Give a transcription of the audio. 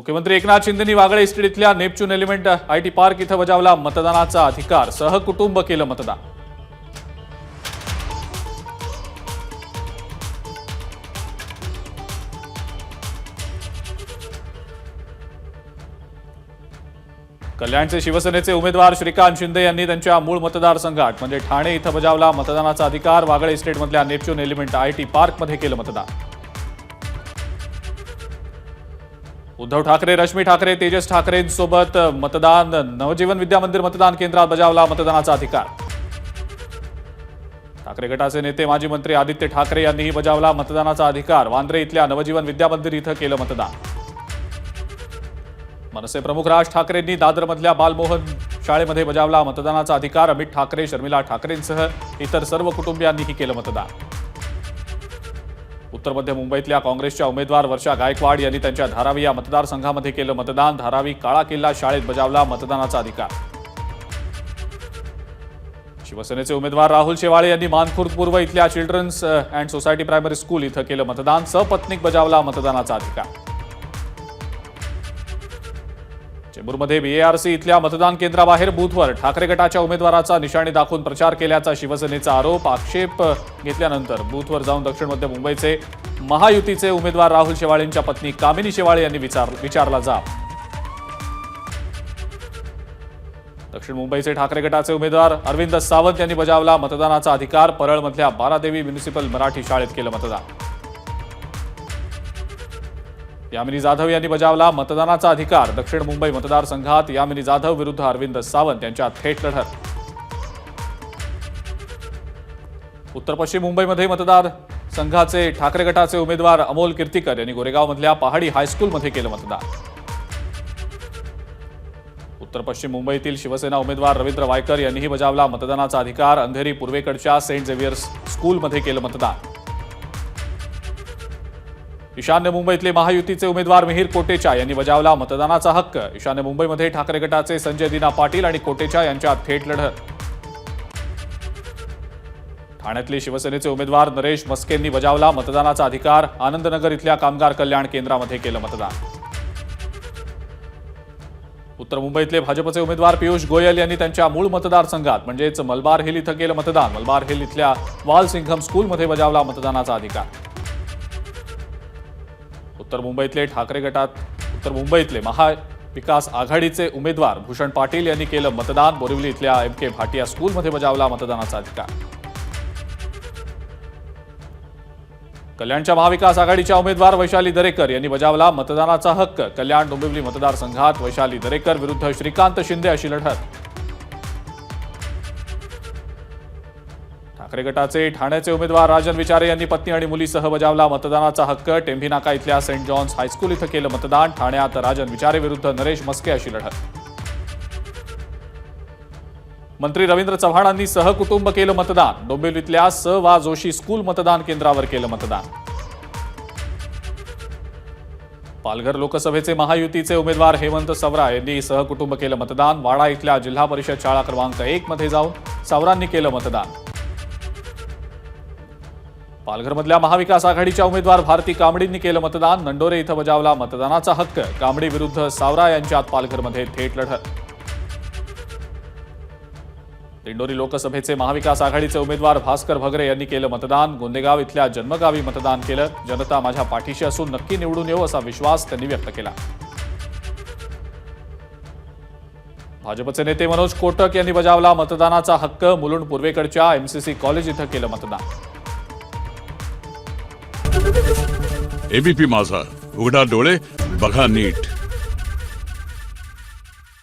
मुख्यमंत्री एकनाथ शिंदेंनी वागळे इस्टेट इथल्या Neptune element IT park इथं बजावला मतदानाचा अधिकार. सहकुटुंब केलं मतदान. कल्याणचे शिवसेनेचे उमेदवार श्रीकांत शिंदे यांनी त्यांच्या मूळ मतदारसंघात म्हणजे ठाणे इथं बजावला मतदानाचा अधिकार. वागळे इस्टेटमधल्या नेपच्यून एलिमेंट आयटी पार्कमध्ये केलं मतदान. उद्धव ठाकरे, रश्मी ठाकरे, तेजस ठाकरेंसोबत मतदान. नवजीवन विद्यामंदिर मतदान केंद्रात बजावला मतदानाचा अधिकार. ठाकरे गटाचे नेते माजी मंत्री आदित्य ठाकरे यांनीही बजावला मतदानाचा अधिकार. वांद्रे इथल्या नवजीवन विद्यामंदिर इथं केलं मतदान. मनसे प्रमुख राज ठाकरेंनी दादरमधल्या बालमोहन शाळेमध्ये बजावला मतदानाचा अधिकार. अमित ठाकरे, शर्मिला ठाकरेंसह इतर सर्व कुटुंबियांनीही केलं मतदान. उत्तर मध्य मुंबईतल्या काँग्रेसच्या उमेदवार वर्षा गायकवाड यांनी त्यांच्या धारावी या मतदारसंघामध्ये केलं मतदान. धारावी काळा किल्ला शाळेत बजावला मतदानाचा अधिकार. शिवसेनेचे उमेदवार राहुल शेवाळे यांनी मानखुर्द पूर्व इथल्या children's and society primary school इथं केलं मतदान. सपत्नीक बजावला मतदानाचा अधिकार. चेंबूरमध्ये बीएआरसी इथल्या मतदान केंद्राबाहेर बूथवर ठाकरे गटाच्या उमेदवाराचा निशाणी दाखवून प्रचार केल्याचा शिवसेनेचा आरोप. आक्षेप घेतल्यानंतर बूथवर जाऊन दक्षिण मध्य मुंबईचे महायुतीचे उमेदवार राहुल शेवाळेंच्या पत्नी कामिनी शेवाळे यांनी विचारला जाब. दक्षिण मुंबईचे ठाकरे गटाचे उमेदवार अरविंद सावंत यांनी बजावला मतदानाचा अधिकार. परळमधल्या बारादेवी म्युनिसिपल मराठी शाळेत केलं मतदान. यामिनी जाधव यांनी बजावला मतदानाचा अधिकार. दक्षिण मुंबई मतदारसंघात यामिनी जाधव विरुद्ध अरविंद सावंत यांच्यात थेट लढत. उत्तर पश्चिम मुंबईमध्ये मतदारसंघाचे ठाकरे गटाचे उमेदवार अमोल कीर्तिकर यांनी गोरेगावमधल्या पहाडी हायस्कूलमध्ये केलं मतदान. उत्तर पश्चिम मुंबईतील शिवसेना उमेदवार रवींद्र वायकर यांनीही बजावला मतदानाचा अधिकार. अंधेरी पूर्वेकडच्या सेंट झेवियर्स स्कूलमध्ये केलं मतदान. ईशान्य मुंबईतले महायुतीचे उमेदवार मिहीर कोटेचा यांनी बजावला मतदानाचा हक्क. ईशान्य मुंबईमध्ये ठाकरे गटाचे संजय दिना पाटील आणि कोटेचा यांच्यात थेट लढत. ठाण्यातले शिवसेनेचे उमेदवार नरेश मस्केंनी बजावला मतदानाचा अधिकार. आनंदनगर इथल्या कामगार कल्याण केंद्रामध्ये केलं मतदान. उत्तर मुंबईतले भाजपचे उमेदवार पियुष गोयल यांनी त्यांच्या मूळ मतदारसंघात म्हणजेच मलबार हिल इथं केलं मतदान. मलबार हिल इथल्या वाल सिंघम स्कूलमध्ये बजावला मतदानाचा अधिकार. उत्तर मुंबईतले महाविकास आघाडीचे उमेदवार भूषण पाटील यांनी केलं मतदान. बोरिवली इथल्या MK भाटिया स्कूलमध्ये बजावला मतदानाचा अधिकार. कल्याणच्या महाविकास आघाडीच्या उमेदवार वैशाली दरेकर यांनी बजावला मतदानाचा हक्क. कल्याण डोंबिवली मतदारसंघात वैशाली दरेकर विरुद्ध श्रीकांत शिंदे अशी लढत. ठाकरे गटाचे ठाण्याचे उमेदवार राजन विचारे यांनी पत्नी आणि मुलीसह बजावला मतदानाचा हक्क. टेंभी नाका इथल्या सेंट जॉन्स हायस्कूल इथं केलं मतदान. ठाण्यात राजन विचारे विरुद्ध नरेश मस्के अशी लढत. मंत्री रवींद्र चव्हाणांनी सहकुटुंब केलं मतदान. डोंबिवलीतल्या स वा जोशी स्कूल मतदान केंद्रावर केलं मतदान. पालघर लोकसभेचे महायुतीचे उमेदवार हेमंत सवरा यांनी सहकुटुंब केलं मतदान. वाडा इथल्या जिल्हा परिषद शाळा क्रमांक 1 मध्ये जाऊन सवरांनी केलं मतदान. पालघरमधल्या महाविकास आघाडीच्या उमेदवार भारती कांबडींनी केलं मतदान. नंडोरे इथं बजावला मतदानाचा हक्क. कांबडी विरुद्ध सावरा यांच्यात पालघरमध्ये थेट लढत. दिंडोरी लोकसभेचे महाविकास आघाडीचे उमेदवार भास्कर भगरे यांनी केलं मतदान. गोंदेगाव इथल्या जन्मगावी मतदान केलं. जनता माझ्या पाठीशी असून नक्की निवडून येऊ असा विश्वास त्यांनी व्यक्त केला. भाजपचे नेते मनोज कोटक यांनी बजावला मतदानाचा हक्क. मुलुंड पूर्वेकडच्या MCC कॉलेज इथं केलं मतदान. ABP माझा, उघडा डोळे बघा नीट.